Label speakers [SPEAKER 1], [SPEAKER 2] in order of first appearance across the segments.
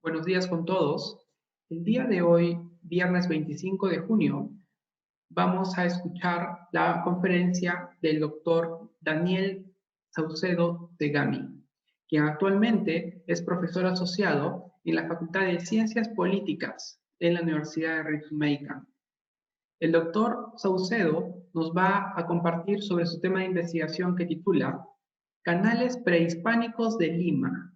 [SPEAKER 1] Buenos días con todos. El día de hoy, viernes 25 de junio, vamos a escuchar la conferencia del doctor Daniel Saucedo de Gami, quien actualmente es profesor asociado en la Facultad de Ciencias Políticas en la Universidad de Rijswijk. El doctor Saucedo nos va a compartir sobre su tema de investigación que titula Canales prehispánicos de Lima,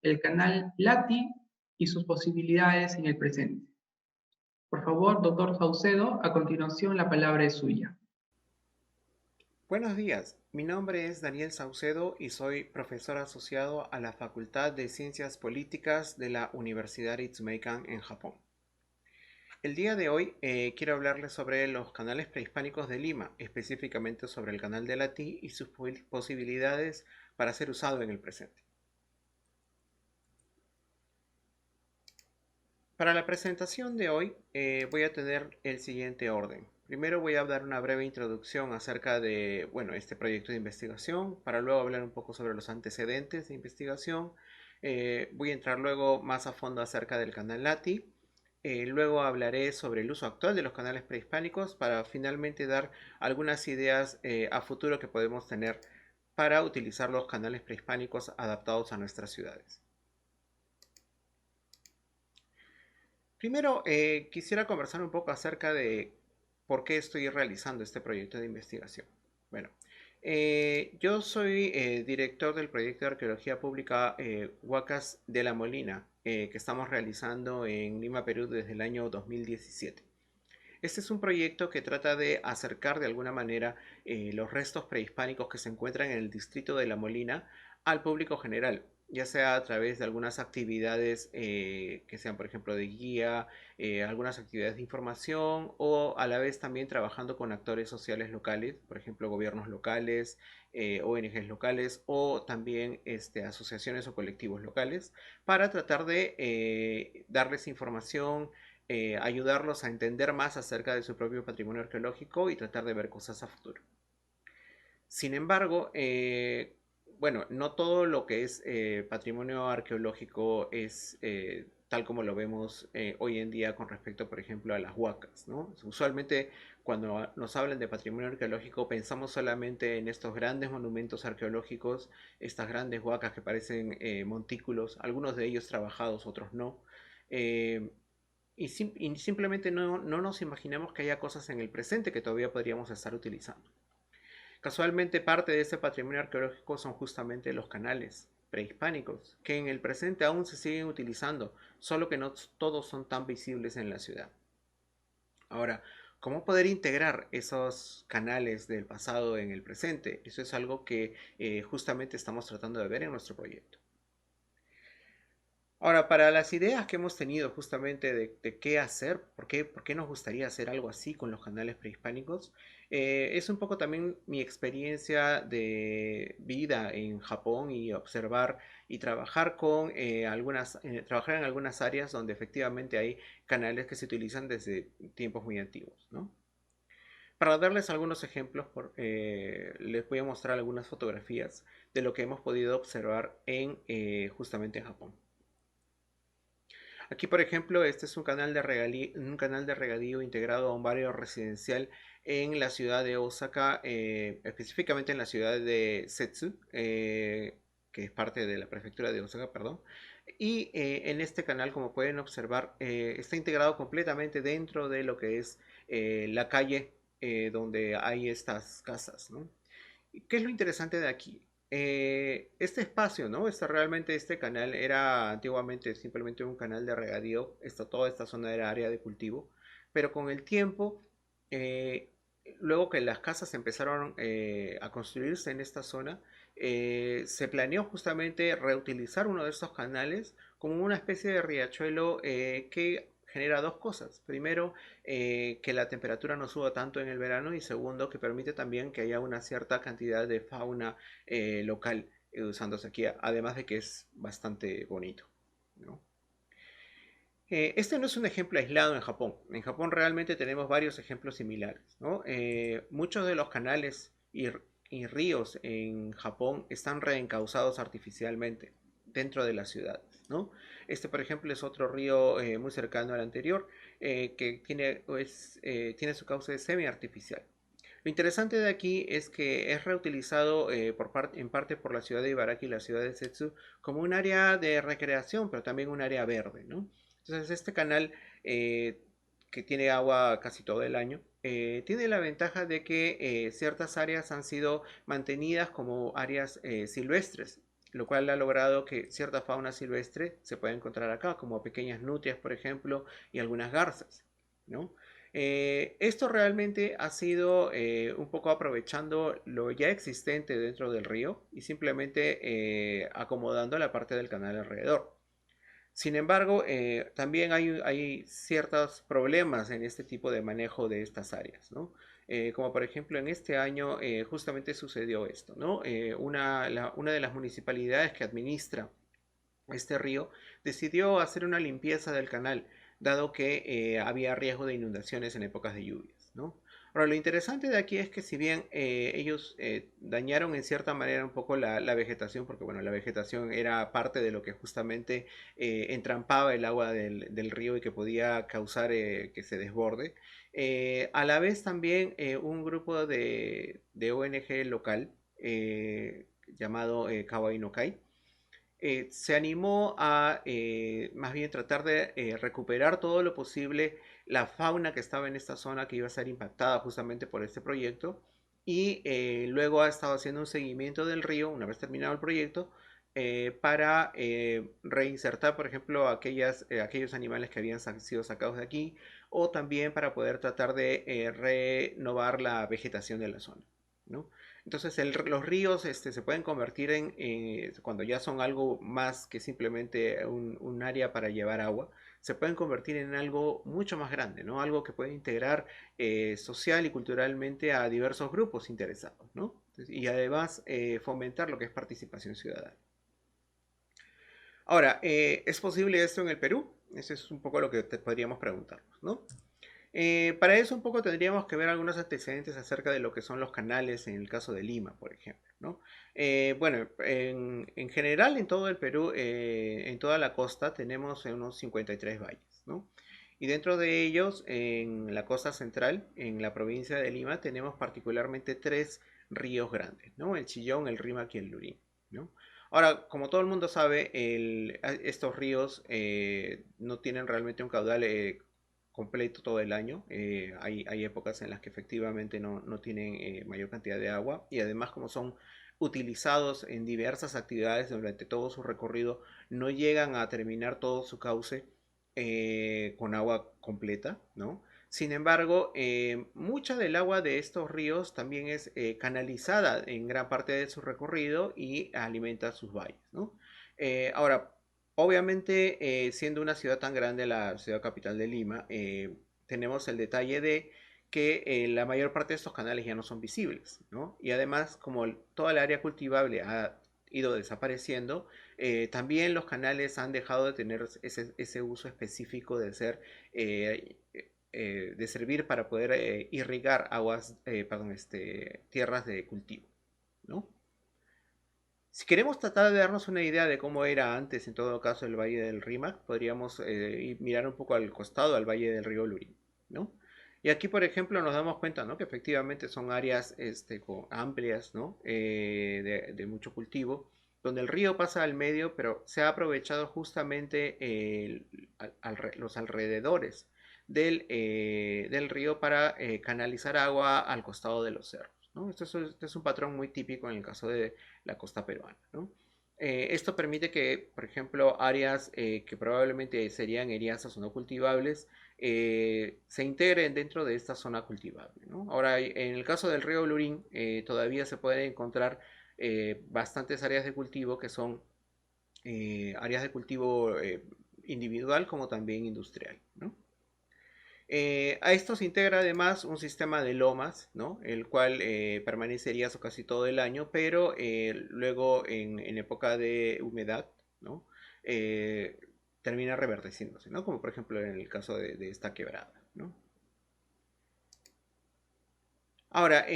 [SPEAKER 1] el canal Lati y sus posibilidades en el presente. Por favor, doctor Saucedo, a continuación la palabra es suya.
[SPEAKER 2] Buenos días, mi nombre es Daniel Saucedo y soy profesor asociado a la Facultad de Ciencias Políticas de la Universidad Ritsumeikan en Japón. El día de hoy quiero hablarles sobre los canales prehispánicos de Lima, específicamente sobre el canal de Lati y sus posibilidades para ser usado en el presente. Para la presentación de hoy voy a tener el siguiente orden. Primero voy a dar una breve introducción acerca de este proyecto de investigación, para luego hablar un poco sobre los antecedentes de investigación. Voy a entrar luego más a fondo acerca del canal Lati. Luego hablaré sobre el uso actual de los canales prehispánicos para finalmente dar algunas ideas a futuro que podemos tener para utilizar los canales prehispánicos adaptados a nuestras ciudades. Primero, quisiera conversar un poco acerca de por qué estoy realizando este proyecto de investigación. Bueno, yo soy director del proyecto de arqueología pública Huacas de la Molina, que estamos realizando en Lima, Perú, desde el año 2017. Este es un proyecto que trata de acercar de alguna manera los restos prehispánicos que se encuentran en el distrito de La Molina al público general, ya sea a través de algunas actividades que sean, por ejemplo, de guía, algunas actividades de información o a la vez también trabajando con actores sociales locales, por ejemplo, gobiernos locales, ONGs locales o también asociaciones o colectivos locales para tratar de darles información, ayudarlos a entender más acerca de su propio patrimonio arqueológico y tratar de ver cosas a futuro. Sin embargo, no todo lo que es patrimonio arqueológico es tal como lo vemos hoy en día con respecto, por ejemplo, a las huacas, ¿no? Usualmente cuando nos hablan de patrimonio arqueológico pensamos solamente en estos grandes monumentos arqueológicos, estas grandes huacas que parecen montículos, algunos de ellos trabajados, otros no. Eh, y simplemente no nos imaginamos que haya cosas en el presente que todavía podríamos estar utilizando. Casualmente parte de ese patrimonio arqueológico son justamente los canales prehispánicos, que en el presente aún se siguen utilizando, solo que no todos son tan visibles en la ciudad. Ahora, ¿cómo poder integrar esos canales del pasado en el presente? Eso es algo que justamente estamos tratando de ver en nuestro proyecto. Ahora, para las ideas que hemos tenido justamente de qué hacer, por qué nos gustaría hacer algo así con los canales prehispánicos, es un poco también mi experiencia de vida en Japón y observar y trabajar trabajar en algunas áreas donde efectivamente hay canales que se utilizan desde tiempos muy antiguos, ¿no? Para darles algunos ejemplos, les voy a mostrar algunas fotografías de lo que hemos podido observar justamente en Japón. Aquí, por ejemplo, este es un canal de regadío integrado a un barrio residencial en la ciudad de Osaka, específicamente en la ciudad de Setsu, que es parte de la prefectura de Osaka, perdón. Y en este canal, como pueden observar, está integrado completamente dentro de lo que es la calle donde hay estas casas, ¿no? ¿Qué es lo interesante de aquí? Este espacio, ¿no? Este canal era antiguamente simplemente un canal de regadío. Toda esta zona era área de cultivo. Pero con el tiempo, eh, luego que las casas empezaron a construirse en esta zona, se planeó justamente reutilizar uno de estos canales como una especie de riachuelo que genera dos cosas. Primero, que la temperatura no suba tanto en el verano y segundo, que permite también que haya una cierta cantidad de fauna local usándose aquí, además de que es bastante bonito, ¿no? Este no es un ejemplo aislado en Japón. En Japón realmente tenemos varios ejemplos similares, ¿no? Muchos de los canales y ríos en Japón están reencausados artificialmente. dentro de las ciudades, ¿no? Este, por ejemplo, es otro río muy cercano al anterior, que tiene su cauce semi-artificial. Lo interesante de aquí es que es reutilizado en parte por la ciudad de Ibaraki y la ciudad de Setsu como un área de recreación, pero también un área verde, ¿no? Entonces este canal, eh, que tiene agua casi todo el año, tiene la ventaja de que ciertas áreas han sido mantenidas como áreas silvestres, lo cual ha logrado que cierta fauna silvestre se pueda encontrar acá, como pequeñas nutrias, por ejemplo, y algunas garzas, ¿no? Esto realmente ha sido un poco aprovechando lo ya existente dentro del río y simplemente acomodando la parte del canal alrededor. Sin embargo, también hay ciertos problemas en este tipo de manejo de estas áreas, ¿no? Como por ejemplo en este año justamente sucedió esto, ¿no? Una de las municipalidades que administra este río decidió hacer una limpieza del canal, dado que había riesgo de inundaciones en épocas de lluvias, ¿no? Ahora, lo interesante de aquí es que si bien ellos dañaron en cierta manera un poco la vegetación, porque bueno, la vegetación era parte de lo que justamente entrampaba el agua del río y que podía causar que se desborde, a la vez también un grupo de ONG local llamado Kawaii no Kai, se animó a más bien tratar de recuperar todo lo posible la fauna que estaba en esta zona que iba a ser impactada justamente por este proyecto y luego ha estado haciendo un seguimiento del río una vez terminado el proyecto para reinsertar, por ejemplo, aquellos animales que habían sido sacados de aquí o también para poder tratar de renovar la vegetación de la zona, ¿no? Entonces los ríos se pueden convertir cuando ya son algo más que simplemente un área para llevar agua, se pueden convertir en algo mucho más grande, ¿no? Algo que puede integrar social y culturalmente a diversos grupos interesados, ¿no? Y además fomentar lo que es participación ciudadana. Ahora, ¿es posible esto en el Perú? Eso es un poco lo que podríamos preguntarnos, ¿no? Para eso un poco tendríamos que ver algunos antecedentes acerca de lo que son los canales en el caso de Lima, por ejemplo, ¿no? Bueno, en general en todo el Perú, en toda la costa, tenemos unos 53 valles, ¿no? Y dentro de ellos, en la costa central, en la provincia de Lima, tenemos particularmente tres ríos grandes, ¿no? El Chillón, el Rímac y el Lurín, ¿no? Ahora, como todo el mundo sabe, estos ríos no tienen realmente un caudal completo todo el año. Hay épocas en las que efectivamente no tienen mayor cantidad de agua y además como son utilizados en diversas actividades durante todo su recorrido, no llegan a terminar todo su cauce con agua completa, ¿no? Sin embargo, mucha del agua de estos ríos también es canalizada en gran parte de su recorrido y alimenta sus valles, ¿no? Ahora, obviamente, siendo una ciudad tan grande, la ciudad capital de Lima, tenemos el detalle de que la mayor parte de estos canales ya no son visibles, ¿no? Y además, como toda el área cultivable ha ido desapareciendo, también los canales han dejado de tener ese uso específico de ser de servir para poder irrigar tierras de cultivo, ¿no? Si queremos tratar de darnos una idea de cómo era antes, en todo caso, el Valle del Rímac, podríamos mirar un poco al costado, al Valle del río Lurín, ¿no? Y aquí, por ejemplo, nos damos cuenta, ¿no? Que efectivamente son áreas amplias, ¿no? De mucho cultivo, donde el río pasa al medio, pero se ha aprovechado justamente los alrededores del río para canalizar agua al costado de los cerros, ¿no? Esto es un patrón muy típico en el caso de la costa peruana, ¿no? Esto permite que, por ejemplo, áreas que probablemente serían eriazas o no cultivables se integren dentro de esta zona cultivable, ¿no? Ahora, en el caso del río Lurín, todavía se pueden encontrar bastantes áreas de cultivo que son áreas de cultivo individual como también industrial, ¿no? A esto se integra además un sistema de lomas, ¿no? El cual permanecería casi todo el año, pero luego en época de humedad, ¿no? Eh, termina reverdeciéndose, ¿no? Como por ejemplo en el caso de esta quebrada, ¿no? Ahora,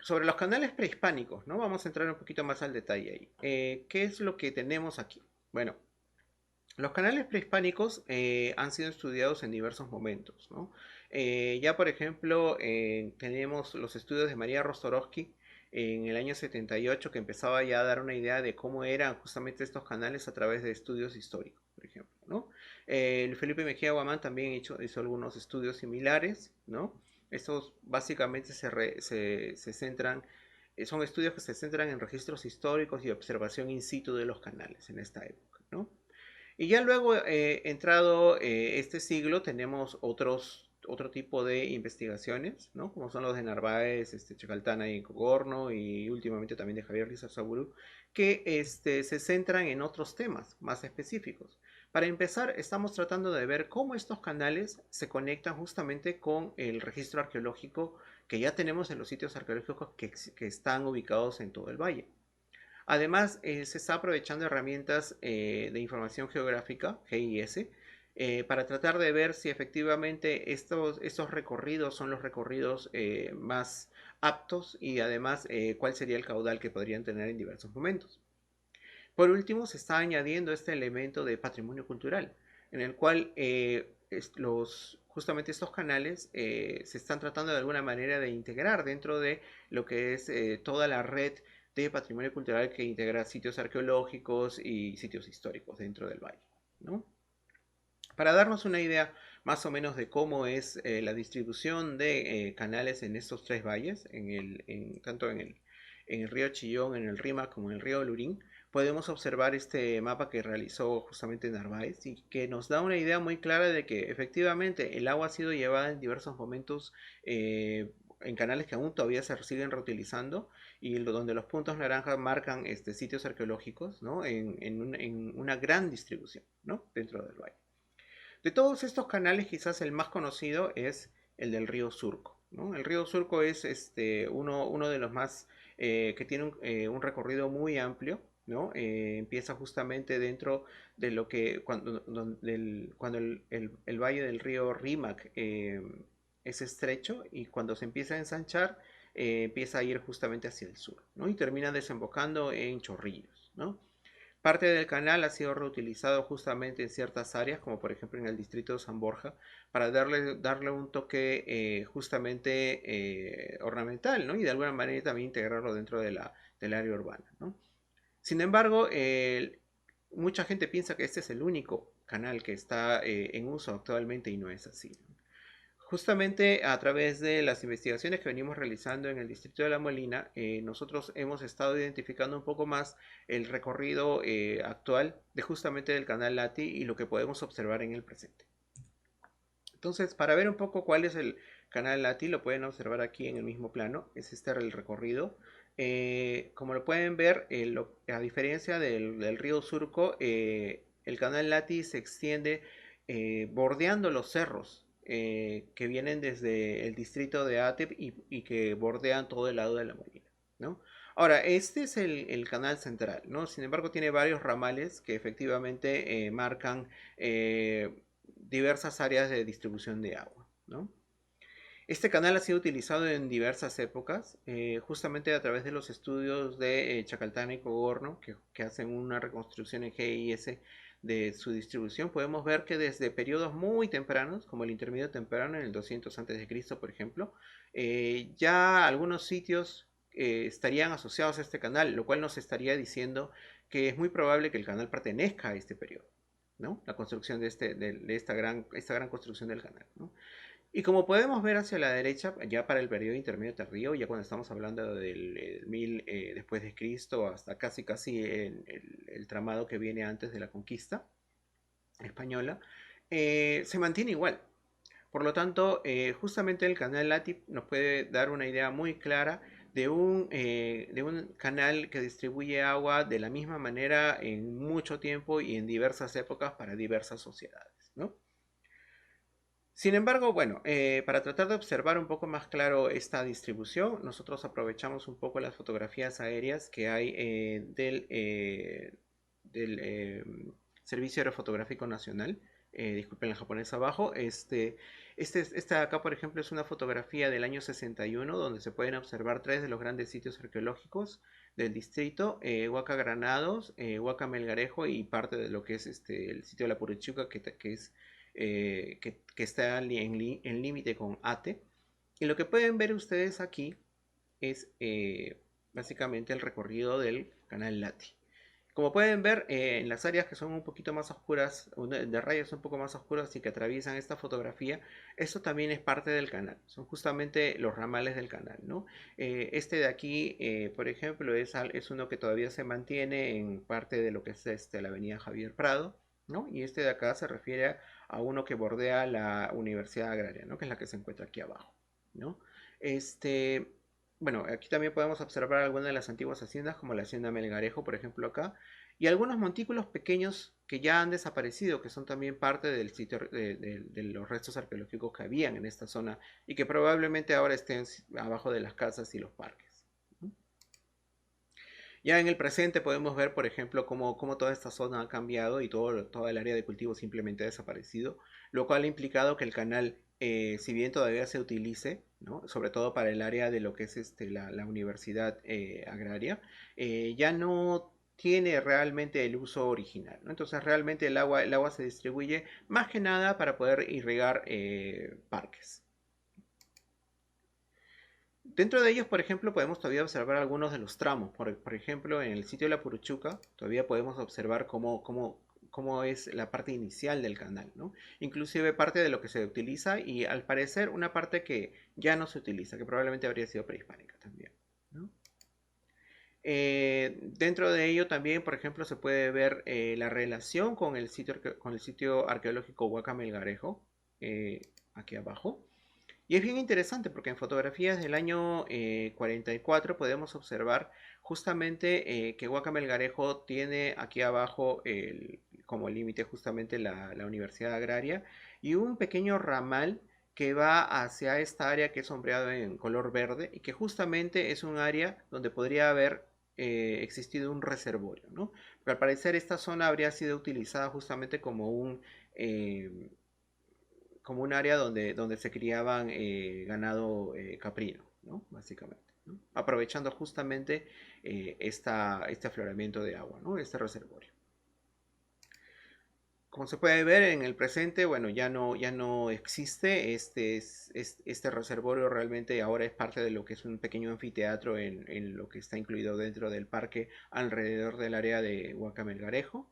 [SPEAKER 2] sobre los canales prehispánicos, ¿no? Vamos a entrar un poquito más al detalle ahí. ¿Qué es lo que tenemos aquí? Bueno, los canales prehispánicos han sido estudiados en diversos momentos, ¿no? Ya por ejemplo, tenemos los estudios de María Rostorovsky en el año 78 que empezaba ya a dar una idea de cómo eran justamente estos canales a través de estudios históricos, por ejemplo, ¿no? El Felipe Mejía Guamán también hizo algunos estudios similares, ¿no? Estos básicamente se centran, son estudios que se centran en registros históricos y observación in situ de los canales en esta época, ¿no? Y ya luego, entrado este siglo, tenemos otro tipo de investigaciones, ¿no? Como son los de Narváez, Chacaltana y Cogorno, y últimamente también de Javier Lizarzáburu, que se centran en otros temas más específicos. Para empezar, estamos tratando de ver cómo estos canales se conectan justamente con el registro arqueológico que ya tenemos en los sitios arqueológicos que están ubicados en todo el valle. Además, se está aprovechando herramientas de información geográfica, GIS, para tratar de ver si efectivamente estos recorridos son los recorridos más aptos y además cuál sería el caudal que podrían tener en diversos momentos. Por último, se está añadiendo este elemento de patrimonio cultural, en el cual justamente estos canales se están tratando de alguna manera de integrar dentro de lo que es toda la red de patrimonio cultural que integra sitios arqueológicos y sitios históricos dentro del valle, ¿no? Para darnos una idea más o menos de cómo es la distribución de canales en estos tres valles, tanto en el río Chillón, en el Rímac como en el río Lurín, podemos observar este mapa que realizó justamente Narváez y que nos da una idea muy clara de que efectivamente el agua ha sido llevada en diversos momentos en canales que aún todavía se siguen reutilizando y donde los puntos naranjas marcan sitios arqueológicos, ¿no? En una gran distribución, ¿no? Dentro del valle. De todos estos canales, quizás el más conocido es el del río Surco, ¿no? El río Surco es uno de los más que tiene un recorrido muy amplio, ¿no? Empieza justamente dentro de lo que cuando el valle del río Rímac es estrecho y cuando se empieza a ensanchar empieza a ir justamente hacia el sur, ¿no? Y termina desembocando en Chorrillos, ¿no? Parte del canal ha sido reutilizado justamente en ciertas áreas, como por ejemplo en el distrito de San Borja, para darle un toque justamente ornamental, ¿no? Y de alguna manera también integrarlo dentro del área urbana, ¿no? Sin embargo, mucha gente piensa que este es el único canal que está en uso actualmente y no es así, ¿no? Justamente a través de las investigaciones que venimos realizando en el distrito de La Molina, nosotros hemos estado identificando un poco más el recorrido actual de justamente del canal Lati y lo que podemos observar en el presente. Entonces, para ver un poco cuál es el canal Lati, lo pueden observar aquí en el mismo plano. Es este el recorrido. Como lo pueden ver, a diferencia del río Surco, el canal Lati se extiende bordeando los cerros que vienen desde el distrito de Atep y que bordean todo el lado de la Molina, ¿no? Ahora, este es el canal central, ¿no? Sin embargo, tiene varios ramales que efectivamente marcan diversas áreas de distribución de agua, ¿no? Este canal ha sido utilizado en diversas épocas, justamente a través de los estudios de Chacaltana y Cogorno, que hacen una reconstrucción en GIS de su distribución. Podemos ver que desde periodos muy tempranos, como el intermedio temprano en el 200 a.C., por ejemplo, ya algunos sitios estarían asociados a este canal, lo cual nos estaría diciendo que es muy probable que el canal pertenezca a este periodo, ¿no? La construcción de esta gran construcción del canal, ¿no? Y como podemos ver hacia la derecha, ya para el periodo intermedio tardío, ya cuando estamos hablando del 1000 después de Cristo hasta casi el tramado que viene antes de la conquista española, se mantiene igual. Por lo tanto, justamente el canal Lati nos puede dar una idea muy clara de un canal que distribuye agua de la misma manera en mucho tiempo y en diversas épocas para diversas sociedades, ¿no? Sin embargo, bueno, para tratar de observar un poco más claro esta distribución, nosotros aprovechamos un poco las fotografías aéreas que hay del Servicio Aerofotográfico Nacional. Disculpen el japonés abajo. Esta acá, por ejemplo, es una fotografía del año 61 donde se pueden observar tres de los grandes sitios arqueológicos del distrito, Huaca Granados, Huaca Melgarejo y parte de lo que es el sitio de la Puruchuca, que está en límite con Ate. Y lo que pueden ver ustedes aquí es básicamente el recorrido del canal Lati. Como pueden ver, en las áreas que son un poquito más oscuras, de rayas un poco más oscuras y que atraviesan esta fotografía, esto también es parte del canal, son justamente los ramales del canal, ¿no? Este de aquí, por ejemplo, es uno que todavía se mantiene en parte de lo que es la avenida Javier Prado, ¿no? Y este de acá se refiere a uno que bordea la Universidad Agraria, ¿no? Que es la que se encuentra aquí abajo, ¿no? Este, bueno, aquí también podemos observar algunas de las antiguas haciendas, como la hacienda Melgarejo, por ejemplo, acá, y algunos montículos pequeños que ya han desaparecido, que son también parte del sitio de los restos arqueológicos que habían en esta zona y que probablemente ahora estén abajo de las casas y los parques. Ya en el presente podemos ver, por ejemplo, cómo toda esta zona ha cambiado y toda el área de cultivo simplemente ha desaparecido, lo cual ha implicado que el canal, si bien todavía se utilice, ¿no? Sobre todo para el área de lo que es la universidad agraria, ya no tiene realmente el uso original, ¿no? Entonces realmente el agua se distribuye más que nada para poder irrigar parques. Dentro de ellos, por ejemplo, podemos todavía observar algunos de los tramos. Por ejemplo, en el sitio de la Puruchuca, todavía podemos observar cómo es la parte inicial del canal, ¿no? Inclusive parte de lo que se utiliza y al parecer una parte que ya no se utiliza, que probablemente habría sido prehispánica también, ¿no? Dentro de ello también, por ejemplo, se puede ver la relación con el sitio arqueológico Huaca Melgarejo, aquí abajo. Y es bien interesante porque en fotografías del año 44 podemos observar justamente que Huaca Melgarejo tiene aquí abajo como límite justamente la Universidad Agraria y un pequeño ramal que va hacia esta área que es sombreado en color verde y que justamente es un área donde podría haber existido un reservorio, ¿no? Porque al parecer esta zona habría sido utilizada justamente eh, como un área donde se criaban ganado caprino, ¿no? Básicamente, ¿no? Aprovechando justamente este afloramiento de agua, ¿no? Este reservorio. Como se puede ver en el presente, bueno, ya no existe este reservorio, realmente ahora es parte de lo que es un pequeño anfiteatro en lo que está incluido dentro del parque alrededor del área de Huacamelgarejo.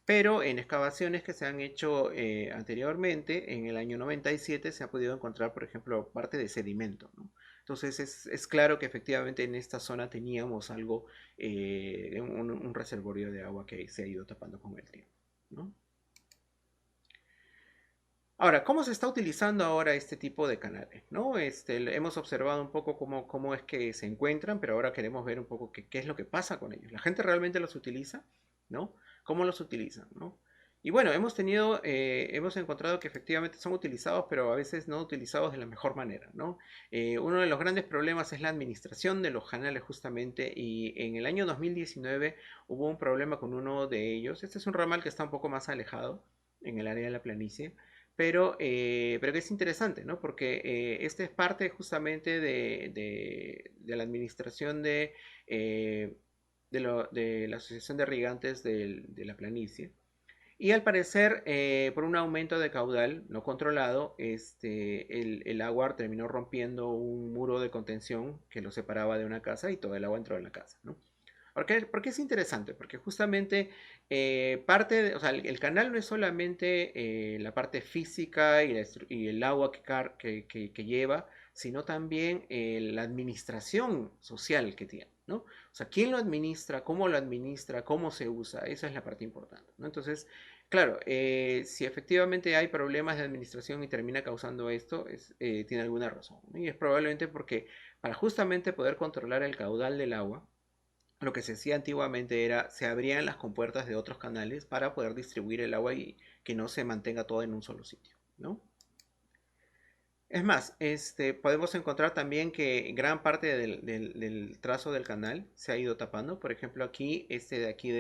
[SPEAKER 2] Pero en excavaciones que se han hecho anteriormente, en el año 97, se ha podido encontrar, por ejemplo, parte de sedimento, ¿no? Entonces es claro que efectivamente en esta zona teníamos algo, un reservorio de agua que se ha ido tapando con el tiempo, ¿no? Ahora, ¿cómo se está utilizando ahora este tipo de canales? ¿No? Hemos observado un poco cómo es que se encuentran, pero ahora queremos ver un poco qué es lo que pasa con ellos. ¿La gente realmente los utiliza? ¿No? ¿Cómo los utilizan? ¿No? Y bueno, hemos encontrado que efectivamente son utilizados, pero a veces no utilizados de la mejor manera, ¿no? Uno de los grandes problemas es la administración de los canales justamente, y en el año 2019 hubo un problema con uno de ellos. Este es un ramal que está un poco más alejado en el área de la planicie, pero que es interesante, ¿no? Porque este es parte justamente de la administración de la Asociación de Irrigantes de la Planicie. Y al parecer, por un aumento de caudal no controlado, el agua terminó rompiendo un muro de contención que lo separaba de una casa y todo el agua entró en la casa, ¿no? Porque es interesante, porque justamente o sea, el canal no es solamente la parte física y el agua que lleva, sino también la administración social que tiene, ¿no? O sea, quién lo administra, cómo se usa, esa es la parte importante, ¿no? Entonces, claro, si efectivamente hay problemas de administración y termina causando esto, tiene alguna razón, ¿no? Y es probablemente porque para justamente poder controlar el caudal del agua, lo que se hacía antiguamente era, se abrían las compuertas de otros canales para poder distribuir el agua y que no se mantenga todo en un solo sitio, ¿no? Es más, podemos encontrar también que gran parte del trazo del canal se ha ido tapando. Por ejemplo, aquí, de aquí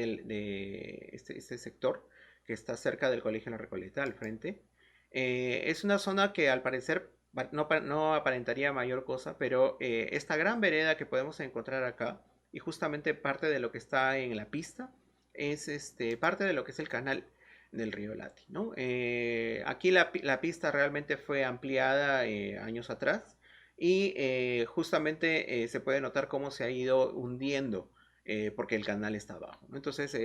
[SPEAKER 2] este sector que está cerca del Colegio La Recoleta, al frente, es una zona que al parecer no aparentaría mayor cosa, pero esta gran vereda que podemos encontrar acá y justamente parte de lo que está en la pista es parte de lo que es el canal del río Lati, ¿no? Aquí la pista realmente fue ampliada años atrás y justamente se puede notar cómo se ha ido hundiendo porque el canal está abajo, ¿no? Entonces,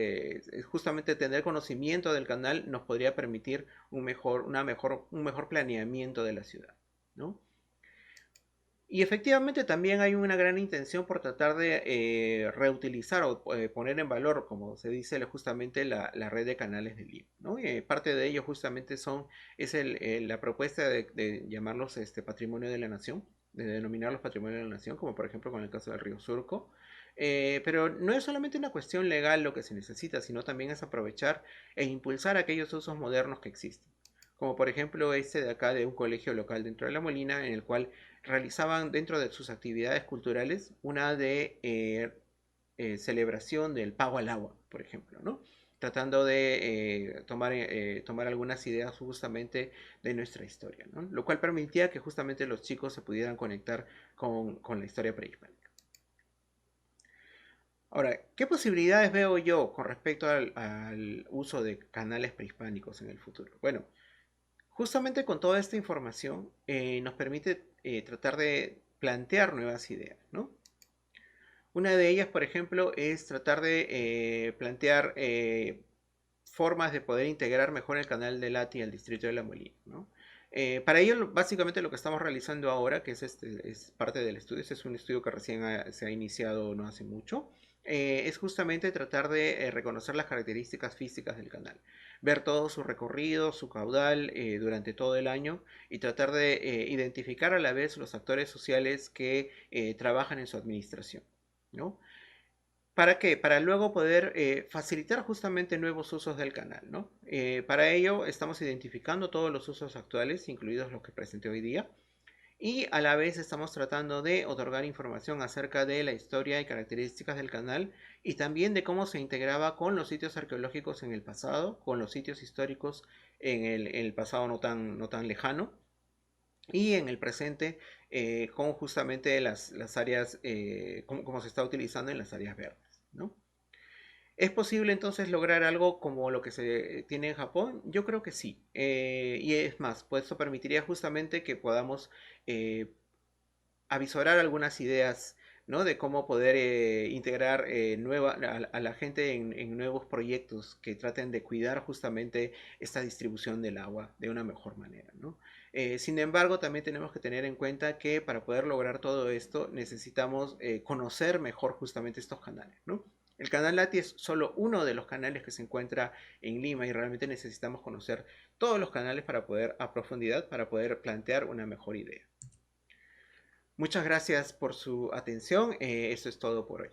[SPEAKER 2] justamente tener conocimiento del canal nos podría permitir un mejor planeamiento de la ciudad, ¿no? Y efectivamente también hay una gran intención por tratar de reutilizar o poner en valor, como se dice justamente, la red de canales de Lima, ¿no? Parte de ello justamente la propuesta de llamarlos patrimonio de la nación, de denominarlos patrimonio de la nación, como por ejemplo con el caso del río Surco. Pero no es solamente una cuestión legal lo que se necesita, sino también es aprovechar e impulsar aquellos usos modernos que existen, como por ejemplo este de acá de un colegio local dentro de La Molina, en el cual realizaban dentro de sus actividades culturales una de celebración del pago al agua, por ejemplo, ¿no? Tratando de tomar algunas ideas justamente de nuestra historia, ¿no? Lo cual permitía que justamente los chicos se pudieran conectar con la historia prehispánica. Ahora, ¿qué posibilidades veo yo con respecto al uso de canales prehispánicos en el futuro? Bueno, justamente con toda esta información nos permite tratar de plantear nuevas ideas, ¿no? Una de ellas, por ejemplo, es tratar de plantear formas de poder integrar mejor el canal de Lati al distrito de La Molina, ¿no? Para ello, básicamente lo que estamos realizando ahora, que es parte del estudio, este es un estudio que recién se ha iniciado no hace mucho, es justamente tratar de reconocer las características físicas del canal, ver todo su recorrido, su caudal durante todo el año y tratar de identificar a la vez los actores sociales que trabajan en su administración, ¿no? ¿Para qué? Para luego poder facilitar justamente nuevos usos del canal, ¿no? Para ello estamos identificando todos los usos actuales, incluidos los que presenté hoy día, y a la vez estamos tratando de otorgar información acerca de la historia y características del canal y también de cómo se integraba con los sitios arqueológicos en el pasado, con los sitios históricos en el pasado no tan lejano y en el presente con justamente las áreas, como se está utilizando en las áreas verdes, ¿no? ¿Es posible entonces lograr algo como lo que se tiene en Japón? Yo creo que sí. Y es más, pues eso permitiría justamente que podamos eh, avisorar algunas ideas, ¿no? De cómo poder integrar a la gente en nuevos proyectos que traten de cuidar justamente esta distribución del agua de una mejor manera, ¿no? Sin embargo, también tenemos que tener en cuenta que para poder lograr todo esto necesitamos conocer mejor justamente estos canales, ¿no? El canal Lati es solo uno de los canales que se encuentra en Lima y realmente necesitamos conocer todos los canales para poder, a profundidad, para poder plantear una mejor idea. Muchas gracias por su atención. Eso es todo por hoy.